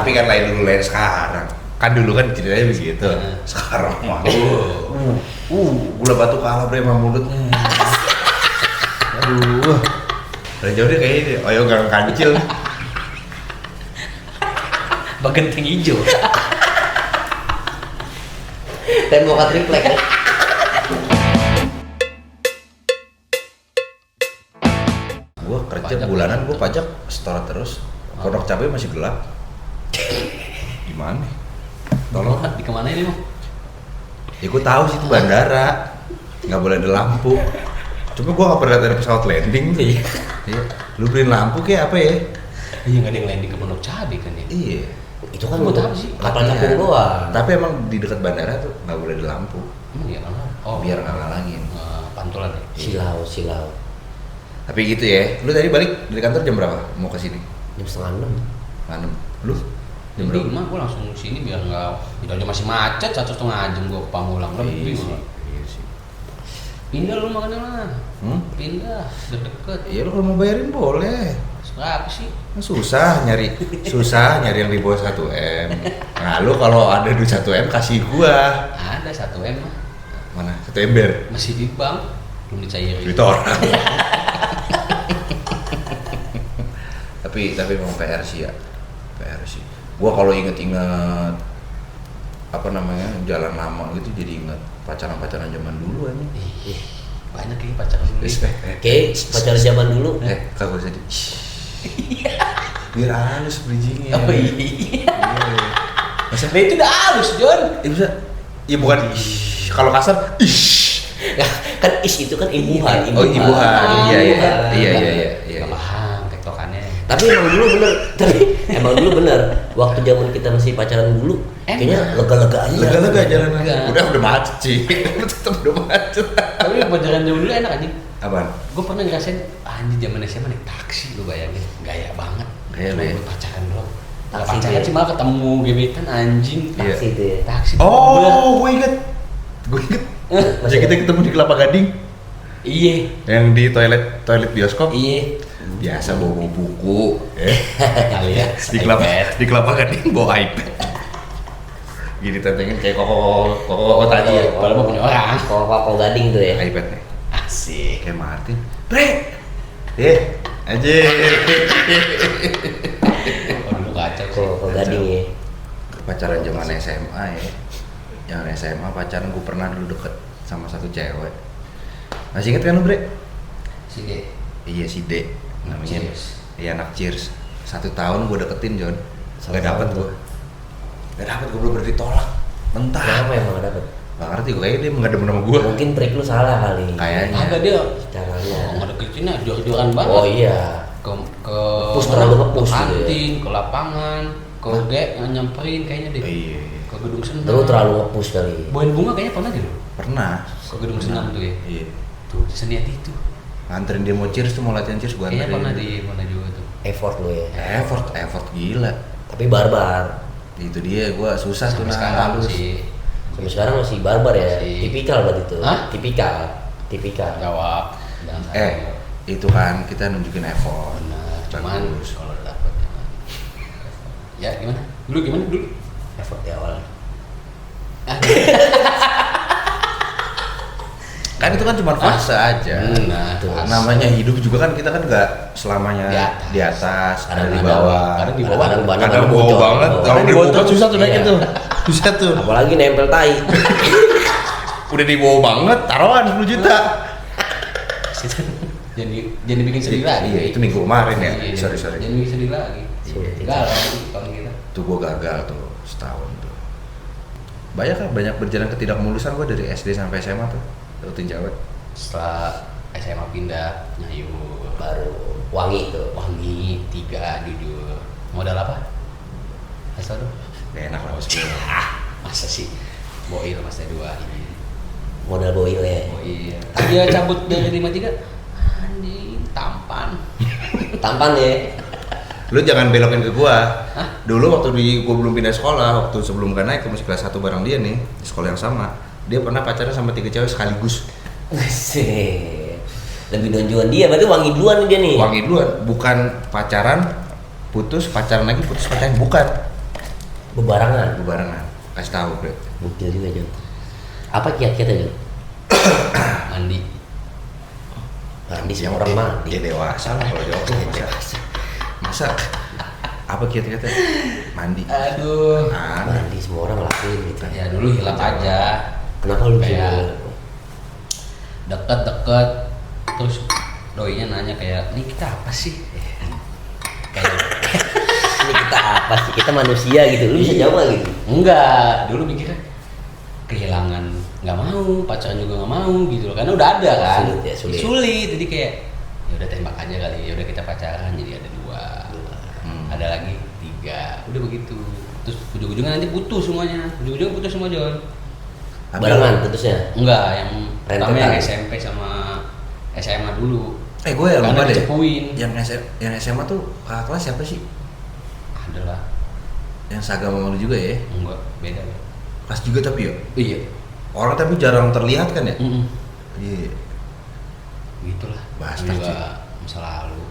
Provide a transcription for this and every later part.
Tapi kan lain dulu lain sekarang. Kan dulu kan ceritanya begitu. Sekarang mah. Gula batu kalah bre sama mulutnya. Aduh. Dari jauh dia kayak ini, oyo gang kancil. Bagenteng hijau. Tembok triplek. Gua kerja Pajak bulanan, gitu. gua pajak setor terus. Pondok cabai masih gelap. Gimana? Tolong. Di kemana ini Bang? Ya gua tahu sih itu bandara. Nggak boleh ada lampu. Cuma gua nggak pernah lihat ada pesawat landing. Iya. Lu beliin lampu kayak apa ya? Iya nggak ada yang landing ke Pondok Cabai kan ya? Iya. Itu kan Buat apa sih? kapal Iya. capung doang. Tapi emang di dekat bandara tuh nggak boleh ada lampu. Emang ya kan? Oh, Biar nggak ngalangin. pantulan ya? Silau. Tapi gitu ya. Lu tadi balik dari kantor jam berapa? Mau ke sini? Jam 5:30. Malam. Lu? Jam Jam berapa? 5 gue langsung sini biar nggak, itu aja masih macet 1,5 jam gue ke Pamulang lebih. Iya sih. malah. Iya sih. Pindah lu makanya lah. Hmm? Pindah, deket-deket. Ya lu kalau mau bayarin boleh. Berapa sih? Kan susah nyari yang di bawah 1M. Nah, lu kalau ada duit 1M kasih gua. Ada 1M mah. Mana? 1 ember. Masih di bank, belum dicairin. Duit orang. tapi emang PR sih ya. PR sih. Gua kalau inget-inget apa namanya jalan lama gitu jadi inget pacaran zaman dulu aja. Ih, banyak ya pacaran dulu. Oke, pacaran zaman dulu. Kagak usah di. Biar halus bridgingnya. Oh iya. Iya. Masa? Nah itu udah halus John. Ya bisa. Ya bukan ish. Kalau kasar ish. Nah, kan itu kan imbuhan. Oh imbuhan. Iya. Gak paham tektokannya. Tapi emang dulu bener. Waktu zaman kita masih pacaran dulu, kayaknya lega-lega aja. Lega-lega jalan Lega. udah macet sih. Tetep udah macet. Tapi pacaran zaman dulu enak anjing. Apaan? Gue pernah ngerasain anjing zaman SMA naik taksi, lu bayangin, gaya banget. Gaya Cuma lu ya? buat pacaran doang. Nggak Taksi pacaran tuh ya? sih malah ketemu gebetan anjing. Iya. Taksi itu ya. Taksi. Oh, gue inget. Masih kita ketemu di Kelapa Gading. Iya. Yang di toilet bioskop. Iya. Biasa bawa buku. Kali ya. Di Kelapa Gading bawa iPad. Gini tentengin kayak koko tadi ya. Kalau mau punya orang. Koko gading tuh ya. iPadnya. Asik. Kayak Martin. Bre. Aja. Oh dulu kacau sih. Koko gading ya. Pacaran zaman SMA ya. Yang SMA pacaran gue pernah dulu deket sama satu cewek. Masih inget kan lu Bre? Sini. Iya si D namanya. Cheers. Iya anak Cheers. 1 tahun gue deketin John. Satu Gak dapet tahun gue. Gak dapet gue belum ditolak. Mentah. Kenapa emang gak dapet? Gak ngerti gue kayaknya dia nggak demen sama gue. Mungkin trik lu salah kali. Kayaknya. Ada dia. Caranya. Oh, nggak deketinnya jor-joran banget. Oh iya. Ke Nge-push, terlalu nge-push gitu ya. kantin, ke lapangan, ke nyamperin kayaknya deh. Iya. Ke gedung senam. Lu terlalu nge-push kali. Bawain bunga kayaknya pernah deh lu. Pernah. Ke gedung senam tuh ya. Iya. Tuh seniat itu. Nganterin dia mau Cheers tuh mau latihan Cheers gue Kayaknya anterin. pernah juga tuh. Effort lu ya. Effort gila. Tapi barbar. Itu dia gue susah tuh Sampai sekarang halus. sih. Sampai sekarang masih barbar ya. Masih. Tipikal berarti tuh. Hah? Tipikal. Jawab. Jangan salah. Itu kan kita nunjukin effort. Benar. Cuman Bagus. kalau dapet ya gimana? Dulu? Effort di awal. Kan itu kan cuma fase aja. Nah, Tuh. Namanya hidup juga kan kita kan nggak selamanya Di atas. ada di Kadang-kadang. bawah. Kadang di bawah. Kadang-kadang Kadang bocor. bawah banget. Bawah. Kalau di bawah Bocor. susah tuh naiknya Iya. tuh. Susah tuh. Apalagi nempel tai. Udah di bawah banget, taruhan 10 juta. Jadi bikin sedih lagi. Iya, itu minggu kemarin ya. Iya, Sorry. Jadi bikin sedih lagi. Sulit. Galau kalau kita. Tuh gue gagal tuh setahun tuh. Banyak berjalan ketidakmulusan gue dari SD sampai SMA tuh. Dapetin cewek. Setelah SMA pindah Nyayur Baru wangi tuh. Wangi 3 jujur. Modal apa? Asal tuh. Gak enak lah mas gue. Masa sih? Boil mas 2 ini. Modal boil ya. Boil. Dia cabut dari 53. Anjing tampan. Tampan ya. Lu jangan belokin ke gua. Hah? Dulu waktu gua belum pindah sekolah, waktu sebelum gak naik, masih kelas 1 bareng dia nih, di sekolah yang sama. Dia pernah pacaran sama 3 cewek sekaligus. Sih. Lebih donjuan dia, berarti wangi duluan nih dia nih. Wangi duluan, bukan pacaran, putus, pacaran lagi, putus, pacaran, bukan. Bebarengan. Kasih tahu bro. Bukti juga Jon. Apa kiat-kiatnya Jon? Mandi. Mandi semua orang mandi. Ya dewasa lah kalau jawab masa apa kiat-kiatnya? Mandi. Aduh. Mandi semua orang lakuin gitu. Ya dulu hilap aja. Kenapa lu bisa? Kayak deket terus doinya nanya kayak, "Ini kita apa sih?" Kayak Ini kita apa sih? Kita manusia gitu. Lu bisa jawab nggak gitu? enggak, dulu mikirnya kehilangan nggak mau, pacaran juga nggak mau gitu loh, karena udah ada kan. Sulit. Jadi kayak ya udah tembak aja kali, ya udah kita pacaran, jadi ada 2. Ada lagi 3. Udah begitu. Terus ujung-ujungnya nanti putus semuanya. Ujung-ujungnya putus semua Jon. Barengan putusnya? Enggak, yang Rentetan. pertama yang SMP sama SMA dulu. Gue yang lupa Karena deh. dicepuin. Yang SMA tuh kakak kelas siapa sih? Adalah Yang seagama sama lu juga ya? enggak beda ya. Kelas juga tapi ya? Iya. Orang tapi jarang terlihat kan ya? Iya. Gitulah. Bastard Juga sih. masa lalu.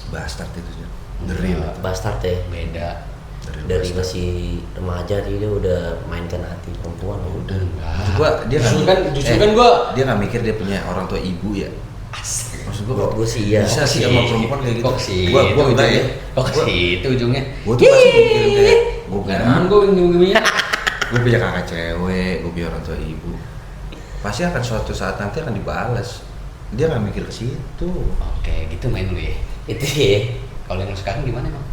Bastard itu sih. The Enggak. real. Bastard ya. Beda. Dari masih remaja dia udah mainkan hati perempuan. Udah. Enggak. Maksud gua dia Justru kan gua dia nggak mikir dia punya orang tua ibu ya. Maksud gua Buat gua sih iya. bisa sih sama perempuan kayak gitu. Kok sih? Gua enggak ya. Kok sih itu ujungnya? Gua tuh pasti mikirin kayak gua punya Nah, gua ujung-ujungnya gue punya kakak cewek, gue punya orang tua ibu. Pasti akan suatu saat nanti akan dibalas. Dia nggak mikir ke situ. Oke, gitu main lu ya. Itu ya. Kalau yang lu sekarang gimana emang?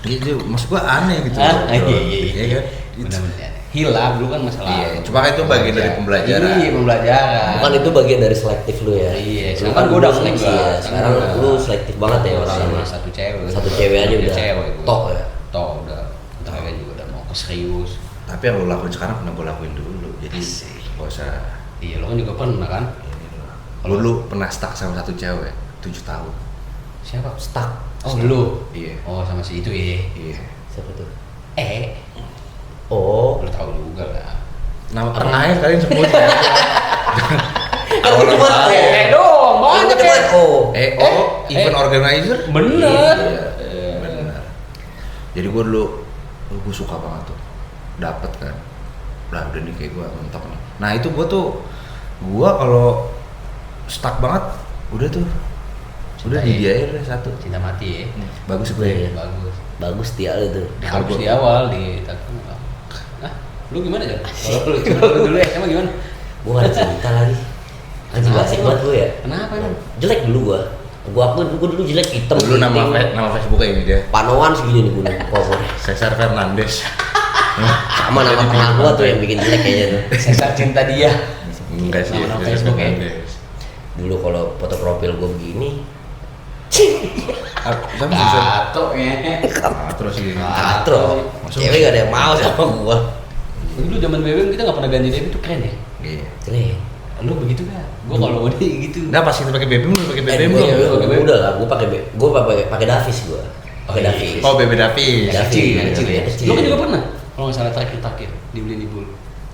Gitu, maksud gue aneh gitu. Iya kan? Benar-benar. Hilaf dulu kan masalah. Iya, cuma kan itu bagian dari pembelajaran. Iya, pembelajaran. Bukan itu bagian dari selektif lu ya. Iya, Lu sekarang gua udah seleksi enggak. ya. Sekarang Enggak. lu selektif banget ya sama orangnya. satu cewek. Satu cewek aja udah Cewek gua. tok ya. Tok udah. Entar lagi juga udah mau ke serius. Tapi yang lo lakuin sekarang pernah gue lakuin dulu. Jadi gak usah. Iya, lo kan juga pernah kan? Lu dulu pernah stuck sama satu cewek 7 tahun. Siapa? Stuck. Oh, lu. Iya. Oh, sama si itu ya. Iya. Siapa tuh? Oh, Lo tahu juga lah. Nama tengahnya kalian sebut ya. kan itu buat dong, banyak banyak ya. Oh. Event organizer. Bener. Iya, bener. Jadi gue dulu, gue suka banget tuh, dapet kan. Nah udah nih kayak gue mentok nih. Nah itu gue tuh, gue kalau stuck banget, udah tuh, udah di dia aja deh satu. Cinta mati ya. Bagus gue. Iya. Bagus. Bagus dia lu tuh. Harus di awal di Hah? Lu gimana Jon? Kalau lu dulu ya, emang gimana? Gua gak ada cinta lagi. Anjing Kenapa gak asik emang? banget gua ya. Kenapa emang? Jelek dulu gua dulu jelek hitam. Dulu nama Facebooknya ini dia, Panoan segini nih gua pokoknya. Cesar Fernandes. Sama nama pernah gua tuh yang bikin jelek kayaknya tuh. Sesar cinta dia. Enggak sih, Nama-nama Cesar Facebook ya? Fernandes. Dulu kalau foto profil gua begini, Sama Cesar. Gato ya. Terus gini. katro. Masuk. Cewek gak ada yang mau sama gua. Dulu zaman BBM kita nggak pernah ganti DP tuh keren ya. Iya. Jelek. Lu begitu gak? Gua kalau mau dia gitu. Nah pas kita pakai BBM, lu pakai BBM gua, belum? udah lah, gua pakai Davis gua. Pakai Davis. Oh BB Davis. Davis. Kecil, kecil ya. Kecil. Lu kan juga pernah. Kalau nggak salah terakhir dibeli di Bul.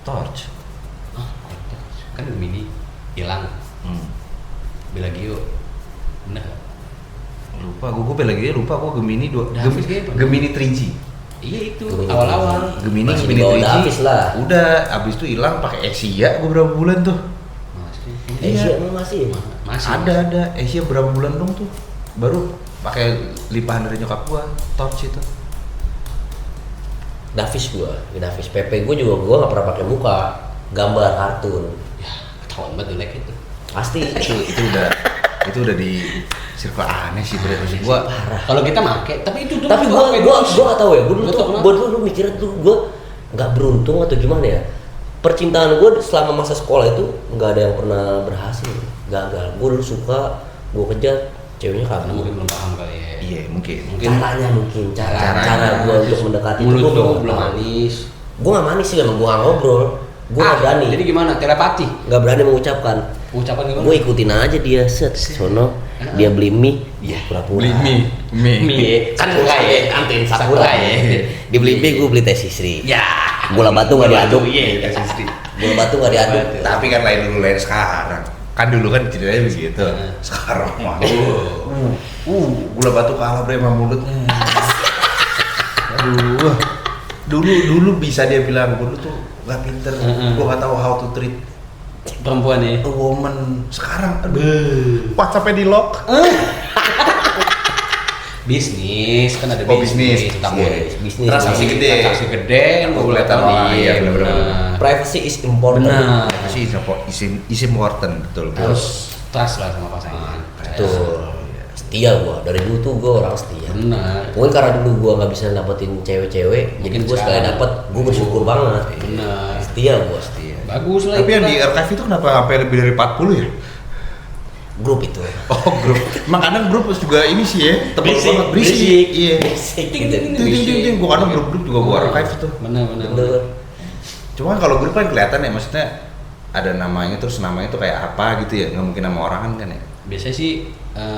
Torch. Ah, kan Gemini hilang. Beli lagi yuk. Bener gak? Lupa, gue lagi lupa, gue Gemini Davis kayaknya pernah. Gemini 3G. Iya itu Gemini awal-awal. Gemini Masih Gemini di bawah 3G. Davis lah. Udah, abis itu hilang pakai Asia, gue berapa bulan tuh? Masih. Asia emang masih. Masih. Ada Asia berapa bulan dong tuh? Baru pakai limpahan dari nyokap gua, Torch itu. Davis PP gua juga gua nggak pernah pakai muka, gambar kartun. Ya, ketahuan banget jelek itu. Pasti itu udah di circle aneh sih bre, maksud gua. parah. Kalau kita make, tapi itu dulu Tapi tuh pakai gua terus. nggak tahu ya, gua Nggak tahu kenapa. dulu mikirnya tuh gua nggak beruntung atau gimana ya. Percintaan gua selama masa sekolah itu nggak ada yang pernah berhasil, gagal. Gua dulu suka, gua kejar, ceweknya Karena kabur. mungkin belum paham kali ya. Iya, mungkin. Caranya mungkin, cara Caranya. gua untuk mendekati Mulut gua lu nggak belum tahu. manis. Gua nggak manis sih, emang gua nggak ngobrol, gua nggak berani, Jadi gimana? Telepati. nggak berani mengucapkan. Ucapan gimana? Gue ikutin aja dia set sono, dia beli mie, Iya. pura-pura. Beli mie. Mie. Kan Sakura ya, kantin Sakura ya. Dia beli mie, gue beli teh sisri. Ya. Bola batu nggak diaduk. Iya, kasih istri. Bola batu nggak diaduk. Tapi kan lain dulu lain sekarang. Kan dulu kan ceritanya begitu. Sekarang mah. Gula batu kalah bre sama mulutnya. Aduh. Dulu bisa dia bilang gue tuh nggak pinter, gue nggak tahu how to treat Perempuan ya. a woman. Sekarang WhatsApp-nya di lock. Bisnis kan ada bisnis. Bisnis. Transaksi gede. Transaksi gede kan Aku boleh kelihatan tahu orang, nih. iya, bener-bener. Privacy is important. Benar. Sih is important, betul. Harus trust lah sama pasangan. Betul. Setia gua dari dulu tuh gua orang setia. Benar. Mungkin karena dulu gua nggak bisa dapetin cewek-cewek, jadi Mungkin gua sekali sekarang. dapet, gua bersyukur banget. Benar. Setia gua. Bagus lah. Tapi yang di archive itu kenapa sampai lebih dari 40 ya? Grup itu. Oh, grup. Emang kadang grup juga ini sih ya, tebal Berisik, banget, berisik. Iya. Berisik gitu. Ting. Gua kadang grup juga gua archive itu. Benar. Bener. Cuma kalau grup kan kelihatan ya, maksudnya ada namanya, terus namanya tuh kayak apa gitu ya, nggak mungkin nama orang kan ya. Biasanya sih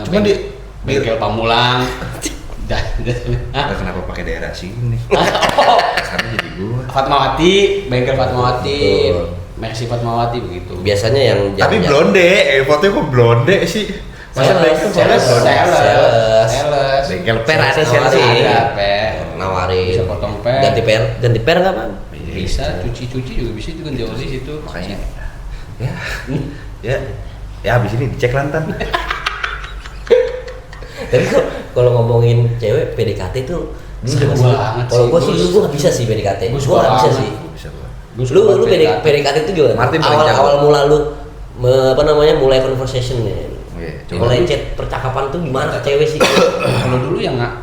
Cuma di bengkel Pamulang. kenapa pakai daerah sini? Sekarang jadi gua. Fatmawati, bengkel Fatmawati. Betul. Mercy Fatmawati begitu. Biasanya yang Tapi blonde, fotonya kok blonde sih? Masa bengkel Sales. Sales. Bengkel Per ada sales nawarin. sih. Ada per. Nawarin. Bisa potong per. Ganti per nggak bang? Bisa, cuci juga bisa itu ganti oli situ. Makanya ya habis ini dicek lantan. Tapi kalau ngomongin cewek PDKT tuh Seru dulu banget kalau sih. gua sih dulu gua nggak bisa sih PDKT. Gua Gua suka nggak bisa banget. sih. Bisa gua. Gua suka Lu banget PDKT itu juga Martin paling jago. awal mula lu mulai conversation nih. Iya, coba. Mulai chat percakapan tuh gimana ke cewek sih? Kalau dulu ya nggak,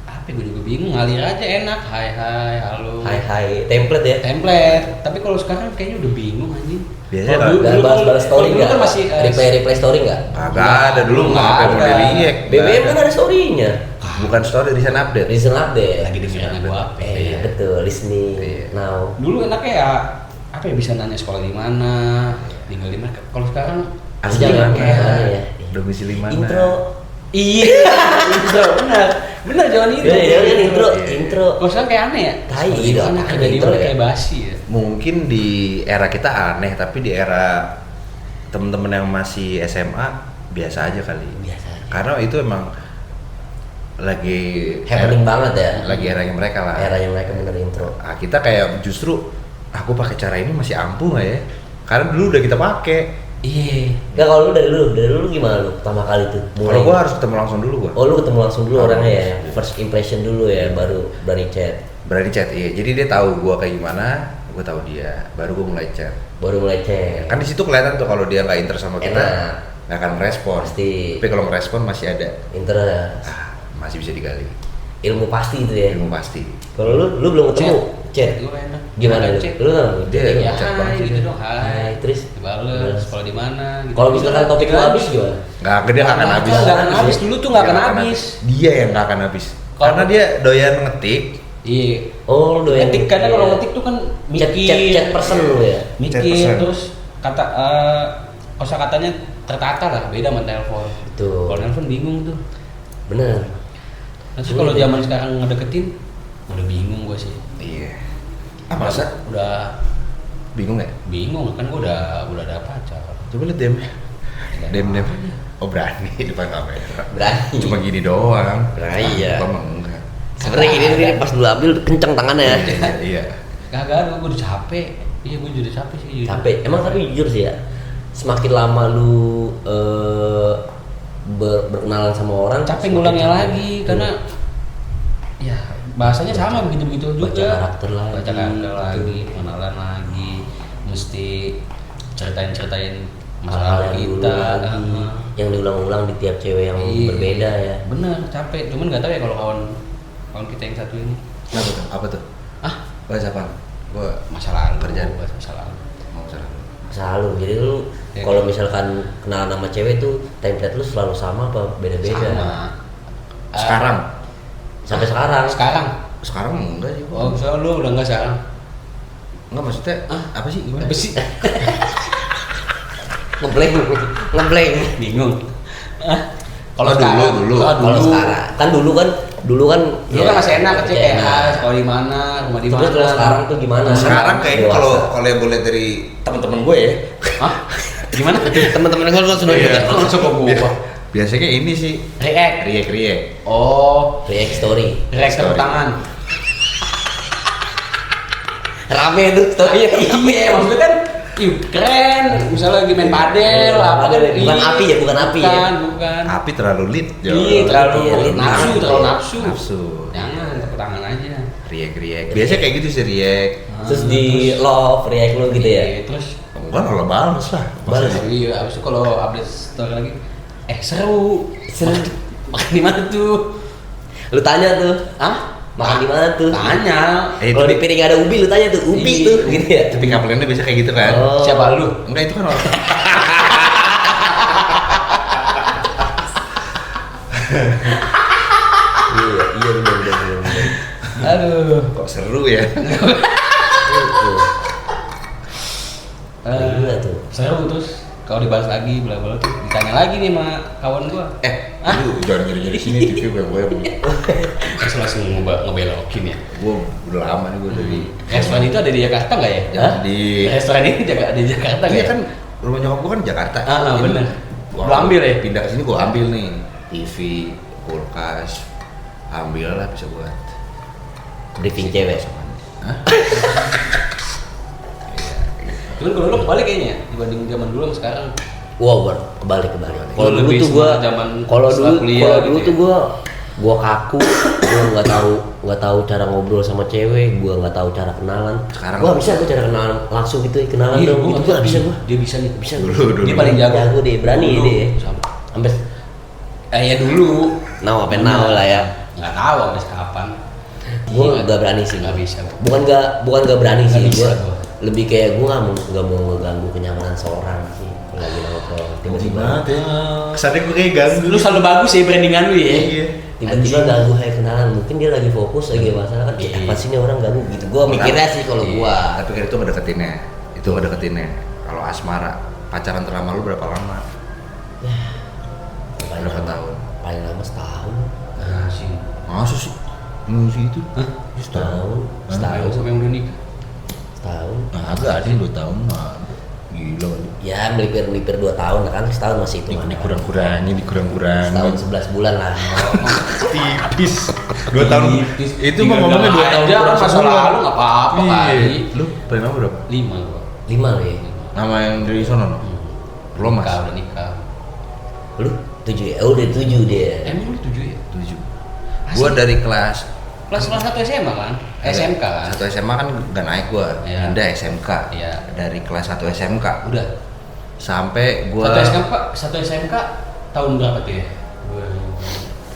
apa gue juga bingung, ngalir aja enak, hai halo. Hai template ya. Template. Tapi kalau sekarang kayaknya udah bingung anjing. Biasanya Kalau dulu- Dan dulu balas story dulu nggak? kan masih Reply story nggak? Kagak ada dulu Nggak nggak apa yang mau ada. di-react. BBM kan ada storynya. Bukan story, recent update. Recent update. lagi dengerin lagu apa? Iya betul, listening. Iya. Now. Dulu enaknya ya apa ya, bisa nanya sekolah di mana, tinggal di mana. Kalau sekarang Asli Jangan mana? kayak- Domisili mana? Intro. iya, intro benar zaman itu. Iya, intro, Iya. intro. Kalau sekarang kayak aneh ya. Tai, Sekolah di iya, mana, aneh kerja di intro mana ya. kayak basi ya. Mungkin di era kita aneh, tapi di era temen-temen yang masih SMA biasa aja kali. Biasa aja. Karena itu emang lagi Happening banget ya. lagi eranya mereka lah. Era yang mereka bener intro. Nah, kita kayak justru aku pakai cara ini masih ampuh nggak ya? Karena dulu udah kita pakai. Iya. Enggak, kalau lu dari dulu gimana lu pertama kali tuh? Kalau gua harus ketemu langsung dulu gua. Oh, lu ketemu langsung dulu Oh, orangnya ya. iya. First impression dulu ya, baru berani chat. Berani chat, iya. Jadi dia tahu gua kayak gimana, gua tahu dia. Baru gua mulai chat. Baru mulai chat. Kan di situ kelihatan tuh kalau dia nggak interest sama kita, Enak. nggak akan merespon. Pasti. Tapi kalau merespon masih ada, Interest. masih bisa digali. Ilmu pasti itu ya. Ilmu pasti. Kalau lu belum ketemu chat. Gue enak. Gimana lu? Chat. Lu kan Dia Ya, chat banget hai sih gitu dia. dong, hai. Hai, terus? Dibales, sekolah di mana gitu. Kalau misalkan topik lu habis gimana? Nggak, dia nggak akan habis. Nggak akan habis, dulu tuh nggak akan habis. Dia yang nggak akan habis. Kalau- Karena dia doyan ngetik. Iya. Oh, lu doyan Ngetik kadang iya. kalau ngetik tuh kan chat mikir. chat person lu ya. Chat Mikir person. terus kata kosakatanya tertata lah, beda sama telepon. Betul. Kalau telepon bingung tuh. Bener. Nah, terus kalau zaman sekarang ngedeketin udah bingung gue sih. Iya. Ah, masa? Udah Bingung ya? bingung kan, gue udah ada pacar. Coba lihat dem. Dem. Oh berani depan kamera. Berani. Cuma gini doang. Berani, ya. Gua mah enggak. Sebenarnya gini pas lu ambil kenceng tangannya. Iya. Kagak ada, gue udah capek. Iya, gue udah capek sih. jujur. Capek. Emang tapi jujur sih ya. Semakin lama lu berkenalan sama orang, capek semakin ngulangnya capek. lagi karena ya bahasanya sama begitu-begitu juga. Baca karakter lagi. Baca karakter lagi, pengenalan lagi, mesti ceritain masalah Hal-hal yang dulu kita. lagi, yang diulang-ulang di tiap cewek yang Iya. berbeda ya. Bener, capek. Cuman nggak tahu ya kalau kawan kita yang satu ini. Apa tuh? Apa tuh? Ah, Bahas apa? Gua masa lalu. Kerjaan. Bahas masa lalu. mau salah. Selalu. Jadi lu Ya, kalau kan? misalkan kenalan sama cewek tuh template lu selalu sama apa beda-beda? Sama. Sekarang. Sampai sekarang. Sekarang. Sekarang enggak sih. Oh, misalnya lu udah nggak sekarang. Enggak maksudnya apa sih gimana? Apa sih? Ngeblank. Bingung. Kalau dulu. Kalau sekarang kan dulu kan Dulu kan masih enak kecil kayak sekolah di mana, rumah di mana. Terus kalau sekarang tuh gimana? Sekarang kayaknya Dewasa. kalau yang boleh dari teman-teman gue ya. Hah? Gimana? teman-teman gue sudah Iya. Langsung ke gua. Biasanya ini sih React. riek. Oh, react story. react tepuk Story. tangan. Rame tuh story. Iya, maksudnya kan keren, misalnya lagi main padel apa kan. Bukan api ya, bukan api ya. Bukan. Api terlalu lit. Iya, terlalu lit. terlalu nafsu. Nafsu. Jangan, tepuk tangan aja. Riek. Biasanya kayak gitu sih riek. Terus di love react lu gitu ya. Iya, terus Enggak kalau balas lah. Balas. iya, abis itu kalau update story lagi, seru. Makan di mana tuh? Lu tanya tuh, Hah? makan di mana tuh? Tanya. Kalau di piring ada ubi lu tanya tuh, ubi Iya. tuh gitu ya. Tapi kaplennya biasa kayak gitu kan. Oh. Siapa lu? Enggak itu kan orang. Iya benar. Aduh. Kok seru ya? Iya tuh. Seru terus kalau dibahas lagi bla-bla tuh ditanya lagi nih sama kawan gua. Lu jangan nyari sini TV gue. Terus langsung ngebelokin ya. Gue udah lama nih gue dari. Restoran itu ada di Jakarta nggak ya? Yang di. Restoran ini ada di Jakarta nggak Iya ya? kan rumah nyokap gue kan Jakarta. Ini Bener. Gua Lu ambil ya? Pindah ke sini gue ambil nih TV, kulkas, ambil lah bisa buat Briefing cewek. Hah? Cuman kalau lu kebalik kayaknya dibanding zaman dulu sama sekarang. Wow, kebalik. Kalau dulu Lebih tuh gua, semangat zaman kalau setelah dulu kuliah gitu tuh ya. gua kaku, gua nggak tahu cara ngobrol sama cewek, gua nggak tahu cara kenalan. Sekarang gua bisa gua cara kenalan langsung gitu, kenalan Iya, dong. gua Itu nggak gua nggak bisa gua. Dia bisa nih. Bisa. Dulu. Dia paling jago. deh, berani Dulu. deh. Sama. Sampai Ya dulu. now apa now lah ya. Nggak tahu habis kapan. Gua Iya, nggak berani sih. Nggak bisa. Bukan nggak berani Nggak sih bisa gua. gua. Lebih kayak gua nggak mau ngeganggu kenyamanan seorang sih. Kalau lagi nongkrong tiba-tiba Kesannya gue kayak ganggu. Lu selalu bagus ya brandingan lu ya. Iya. tiba-tiba ganggu kayak kenalan, mungkin dia lagi fokus lagi masalah kan, Iya. apa sih ini orang ganggu gitu. Gua mikirnya sih kalau gua Tapi kan itu ngedeketinnya. Itu ngedeketinnya. Kalau asmara, pacaran terlama lu berapa lama? paling Berapa lama- tahun? paling lama setahun. Anjing. Masa sih? Musik itu? Hah? Setahun. Setahun sampai yang udah nikah. Setahun. Nah, agak ada yang 2 tahun mah. Gila kali. Ya melipir 2 tahun lah kan, setahun masih itu mana. Dikurang-kurangin. Setahun 11 bulan lah. Tipis. 2 tahun. Tipis. Itu mah ngomongnya 2 tahun aja, kurang masa sebulan. lalu nggak apa-apa Iya. kali. Lu paling lama berapa? 5 gua. 5 lo ya. Nama yang dari sono no? Belum mas? Nikah, udah nikah. Lu 7 ya? Oh udah 7 dia. Emang lu 7 ya? 7. Gua dari kelas Kelas 1 SMA kan? SMK kan? 1 SMA kan gak naik gua, Iya. pindah SMK. Iya. Dari kelas 1 SMK Udah. sampai gua 1 SMK tahun berapa tuh ya?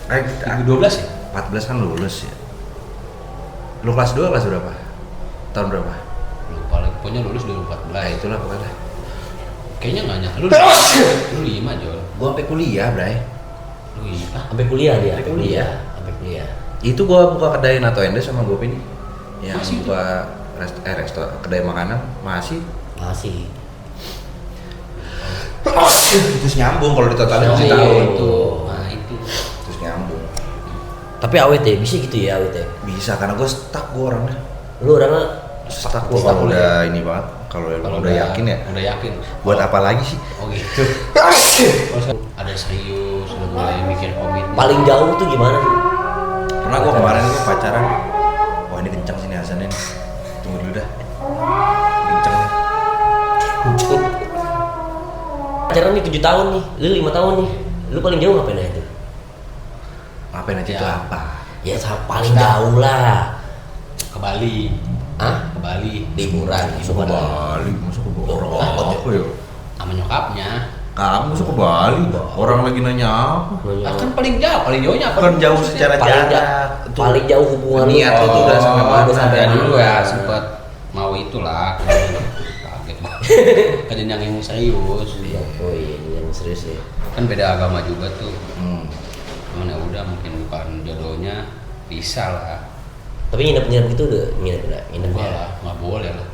eh, 2012 ya? 14 kan lulus ya. Lu kelas 2 kelas berapa? Tahun berapa? Lupa lagi, pokoknya lulus Nah 2014. itulah pokoknya. Kayaknya nggak nyata. Lu 5 Jon. Gua sampai kuliah, Bray. Lu 5. Sampai kuliah dia. Sampai kuliah. Sampai kuliah. Itu gua buka kedai Nato Ende sama Gopi nih. Yang Masih itu? buka restoran kedai makanan masih. Masih. Terus nyambung kalau ditotalin Oh, masih iya, tahun. itu. Nah, itu. Terus nyambung. Tapi awet ya, bisa gitu ya awet ya. Bisa karena gua stuck gua orangnya. Lu orangnya Stuck gua stuck kalau lu ya? udah ini banget. Kalau udah yakin ya. Udah yakin. Buat apa lagi sih? Oh gitu. Kalau ada serius, udah mulai mikir komitmen. paling jauh tuh gimana sih? Pernah gua kemarin gua pacaran. Wah ini kencang sih nih azannya nih. Tunggu dulu dah. Kencang nih. Pacaran nih 7 tahun nih, lu 5 tahun nih. Lu paling jauh ngapain aja tuh? Ngapain aja Ya. itu apa? Ya paling jauh lah. Ke Bali. Hah? Ke Bali. Liburan Masuk ke Bali, masuk ke Bali. Apa ya? Sama nyokapnya. Kamu masuk ke Bali? Orang lagi nanya apa? Ah, kan paling jauhnya apa? Kan jauh Maksudnya secara paling jarak. jauh, Tuh. paling jauh hubungan lu. Niat lu tuh udah sampai mana? udah sampai Ya mana? dulu ya sempat mau itulah. Kaget gua. Kan yang serius. Iya, oh iya, yang serius ya. Kan beda agama juga tuh. Hmm. Cuman ya udah mungkin bukan jodohnya, bisa lah. Tapi nginep-nginep gitu udah nginep Enggak ya. lah, nggak boleh lah.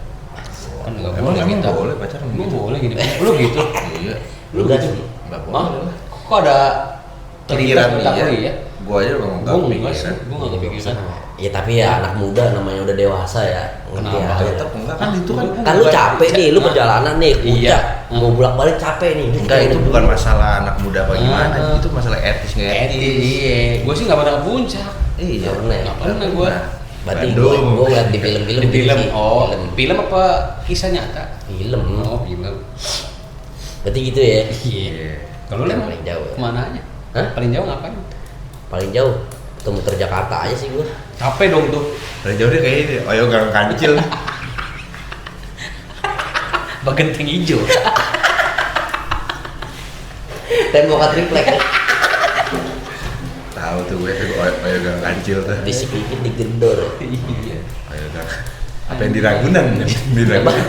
Kan nggak Emang boleh kita. boleh pacaran Emang gitu? boleh gini. Lu gitu. Iya. Lu Enggak gitu. sih. Nggak Hah? boleh lah. Kok ada Pikiran tentang iya. ya? Gua aja memang Gua nggak enggak sih, kepikiran. gua nggak kepikiran. Ya tapi ya anak muda namanya udah dewasa ya. Ngerti Kenapa? ya. Tetep enggak kan itu kan. Kan lu capek nih, lu Hah? perjalanan nih, Iya. puncak. Mau bolak-balik capek nih. Enggak itu bukan masalah anak muda apa gimana, Ah. itu masalah etis nggak etis. Iya, gua sih nggak pernah ke puncak. Iya. Nggak pernah ya? Nggak pernah gua. Berarti Bandung. gue ngeliat di film-film Di gitu film. sih. Oh, film apa kisah nyata? Film. Oh, film. Berarti gitu ya. Iya. Kalau lu Yang emang paling jauh ya? kemana aja? Hah? Paling jauh ngapain? Paling jauh muter Jakarta aja sih gue. Capek dong tuh. Dari jauh dia kayaknya Oyo Gang Kancil. Bagenteng hijau. Tembok triplek ya. Tahu tuh gue tuh Oyo Gang Kancil tuh. Disikit digedor. Iya. Oyo Gang. Apa yang di Ragunan? Di Ragunan.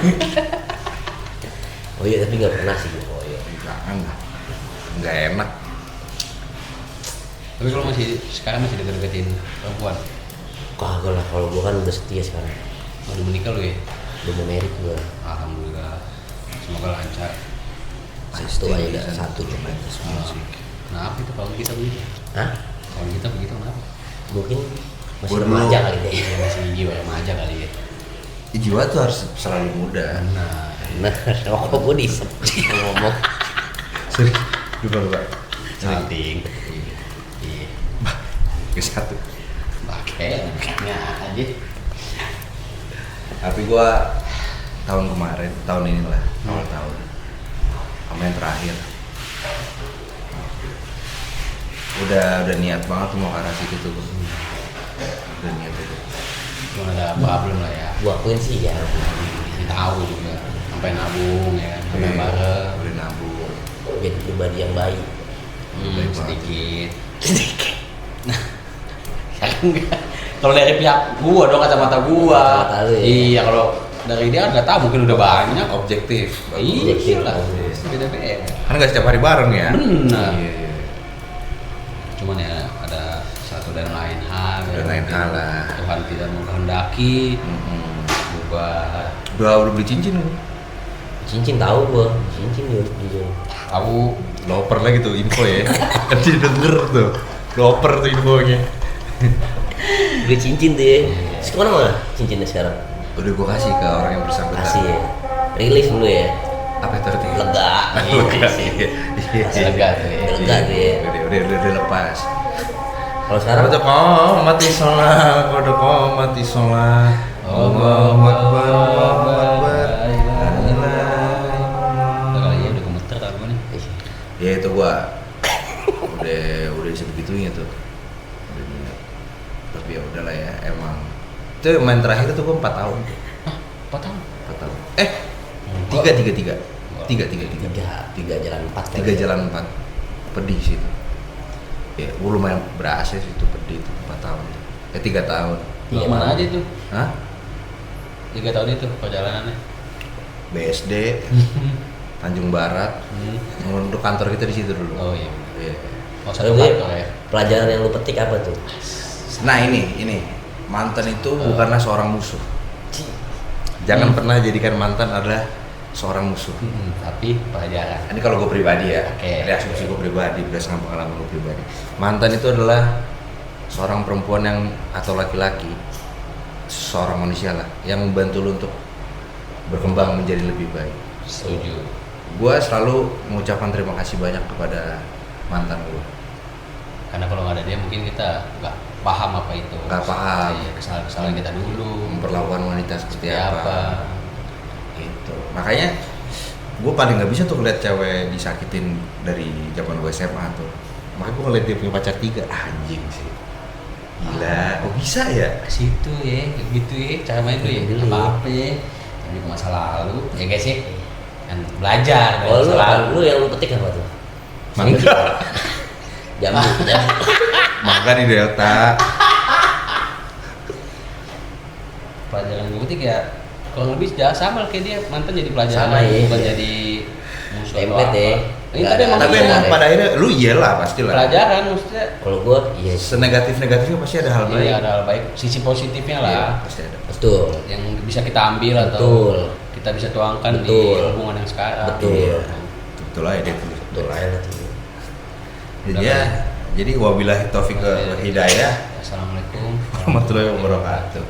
Oh iya tapi nggak pernah sih gue. Oh iya. Jangan lah. Nggak enak. Tapi kalau sekarang masih deket-deketin perempuan. Kagak lah, kalau gue kan udah setia sekarang. Udah menikah lu ya? Udah mau merit gue. Alhamdulillah. Semoga lancar. Satu aja udah satu cuma. Kenapa itu kalau kita begitu? Hah? Kalau kita begitu kenapa? Mungkin masih Gua remaja dulu- kali deh. Iya masih jiwa remaja kali ya. Jiwa tuh harus selalu muda. Nah, Nah, rokok gue disep ngomong. Serius. Lupa. salting. Iya. Ke satu. Pakai aja. Tapi gua tahun ini lah, awal tahun. Sama yang terakhir. Udah niat banget tuh mau ke arah situ tuh. Udah niat itu. Cuma ada problem lah ya. Gue akuin sih ya. Tahu juga. Sampai nabung ya, sampai Iya, bareng. udah nabung. Jadi pribadi yang baik. Baik banget. Sedikit. Enggak. Kalau dari pihak gua dong kacamata gua. Kacamata lu ya. Iya, kalau dari dia nggak tahu mungkin udah banyak. Objektif. Iya lah. bagus. Beda-beda. Kan nggak setiap hari bareng ya. Benar. Iya, iya. Cuman ya ada satu dan lain hal. Dan lain hal lah. Tuhan tidak menghendaki Mm-mm. buat Udah beli cincin lu. Cincin tahu gue. Cincin dia. tahu Loper lagi tuh info ya. Kan dia denger tuh. Loper tuh infonya. Beli cincin tuh ya. Terus kemana mana cincinnya sekarang? Udah gua kasih ke orang yang bersangkutan. Kasih ya. Rilis dulu ya. Apa itu artinya? Lega. Lega. Masih lega tuh ya. Lega tuh ya. Udah lepas. Kalau sekarang Udah kok mati sholat, udah kok mati sholat. Allahu Akbar, Allahu Akbar. Udah kali ya udah gemeter kali gua nih. Ya itu gua udah sebegitunya tuh. Udah niat. Tapi ya udahlah ya emang. Itu main terakhir tuh gua 4 tahun. Hah, 4 tahun? 4 tahun. Tiga jalan 4. tiga jalan 4 Pedih sih itu. Ya, gua lumayan berhasil sih itu pedih itu 4 tahun. 3 tahun. Iya, mana aja tuh? Hah? 3 tahun itu perjalanannya. BSD Tanjung Barat. Untuk kantor kita di situ dulu. Oh iya. Iya. Oh, satu Tapi kantor ya. pelajaran yang lu petik apa tuh? Nah ini mantan itu bukanlah seorang musuh. Jangan pernah jadikan mantan adalah seorang musuh. Tapi pelajaran. Ini kalau gue pribadi ya, Oke. ini asumsi gue pribadi berdasarkan pengalaman gue pribadi. Mantan itu adalah seorang perempuan yang atau laki-laki, seorang manusia lah, yang membantu lu untuk berkembang menjadi lebih baik. Setuju. Gue selalu mengucapkan terima kasih banyak kepada mantan gue. Karena kalau nggak ada dia mungkin kita nggak paham apa itu. Nggak paham. Iya, kesalahan-kesalahan kita dulu. Memperlakukan wanita seperti Seperti apa. Gitu. Makanya gue paling nggak bisa tuh ngeliat cewek disakitin dari zaman gue SMA tuh. Makanya gue ngeliat dia punya pacar 3, anjing sih. Gila, kok bisa ya? Ke situ ya, kayak gitu ya, cara main tuh ya, Dulu. apa ya, tapi ke masa lalu, ya guys ya, kan belajar dari Kalau masa lalu. lu yang lu petik apa tuh? Mangga. Jambu. Mangga di Delta. Pelajaran gue ketik ya, kalau lebih jangan sama kayak dia, mantan jadi pelajaran, Sama, ya, bukan iya. jadi musuh atau Template ya. apa. Ini Nggak tapi ada- emang Tapi iya, emang pada akhirnya lu iyalah pasti lah. pelajaran maksudnya. Kalau gua iya sih. Senegatif-negatifnya pasti ada hal baik. Iya ada hal baik, sisi positifnya lah, Iya, pasti ada. Betul. yang bisa kita ambil atau Betul. kita bisa tuangkan di Betul. hubungan yang sekarang. Betul. Iya. Betul aja dia tulis. Betul aja tuh. Jadi ya, jadi wabillahi taufiq wa hidayah. Assalamualaikum Warahmatullahi wabarakatuh.